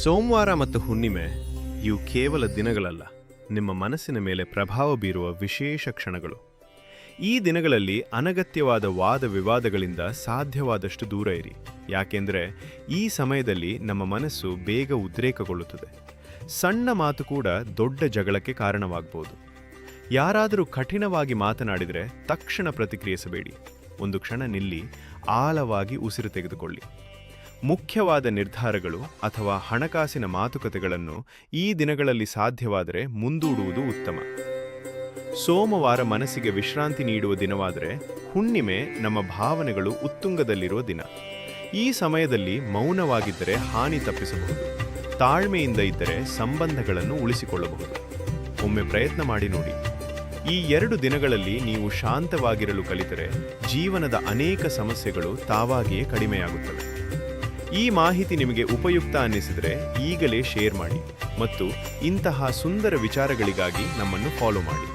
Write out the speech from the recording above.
ಸೋಮವಾರ ಮತ್ತು ಹುಣ್ಣಿಮೆ ಇವು ಕೇವಲ ದಿನಗಳಲ್ಲ, ನಿಮ್ಮ ಮನಸ್ಸಿನ ಮೇಲೆ ಪ್ರಭಾವ ಬೀರುವ ವಿಶೇಷ ಕ್ಷಣಗಳು. ಈ ದಿನಗಳಲ್ಲಿ ಅನಗತ್ಯವಾದ ವಾದ ವಿವಾದಗಳಿಂದ ಸಾಧ್ಯವಾದಷ್ಟು ದೂರ ಇರಿ. ಯಾಕೆಂದರೆ ಈ ಸಮಯದಲ್ಲಿ ನಮ್ಮ ಮನಸ್ಸು ಬೇಗ ಉದ್ರೇಕಗೊಳ್ಳುತ್ತದೆ. ಸಣ್ಣ ಮಾತು ಕೂಡ ದೊಡ್ಡ ಜಗಳಕ್ಕೆ ಕಾರಣವಾಗಬಹುದು. ಯಾರಾದರೂ ಕಠಿಣವಾಗಿ ಮಾತನಾಡಿದರೆ ತಕ್ಷಣ ಪ್ರತಿಕ್ರಿಯಿಸಬೇಡಿ. ಒಂದು ಕ್ಷಣ ನಿಲ್ಲಿ, ಆಳವಾಗಿ ಉಸಿರು ತೆಗೆದುಕೊಳ್ಳಿ. ಮುಖ್ಯವಾದ ನಿರ್ಧಾರಗಳು ಅಥವಾ ಹಣಕಾಸಿನ ಮಾತುಕತೆಗಳನ್ನು ಈ ದಿನಗಳಲ್ಲಿ ಸಾಧ್ಯವಾದರೆ ಮುಂದೂಡುವುದು ಉತ್ತಮ. ಸೋಮವಾರ ಮನಸ್ಸಿಗೆ ವಿಶ್ರಾಂತಿ ನೀಡುವ ದಿನವಾದರೆ, ಹುಣ್ಣಿಮೆ ನಮ್ಮ ಭಾವನೆಗಳು ಉತ್ತುಂಗದಲ್ಲಿರುವ ದಿನ. ಈ ಸಮಯದಲ್ಲಿ ಮೌನವಾಗಿದ್ದರೆ ಹಾನಿ ತಪ್ಪಿಸಬಹುದು. ತಾಳ್ಮೆಯಿಂದ ಇದ್ದರೆ ಸಂಬಂಧಗಳನ್ನು ಉಳಿಸಿಕೊಳ್ಳಬಹುದು. ಒಮ್ಮೆ ಪ್ರಯತ್ನ ಮಾಡಿ ನೋಡಿ. ಈ 2 ದಿನಗಳಲ್ಲಿ ನೀವು ಶಾಂತವಾಗಿರಲು ಕಲಿತರೆ ಜೀವನದ ಅನೇಕ ಸಮಸ್ಯೆಗಳು ತಾವಾಗಿಯೇ ಕಡಿಮೆಯಾಗುತ್ತವೆ. ಈ ಮಾಹಿತಿ ನಿಮಗೆ ಉಪಯುಕ್ತ ಅನ್ನಿಸಿದರೆ ಈಗಲೇ ಶೇರ್ ಮಾಡಿ ಮತ್ತು ಇಂತಹ ಸುಂದರ ವಿಚಾರಗಳಿಗಾಗಿ ನಮ್ಮನ್ನು ಫಾಲೋ ಮಾಡಿ.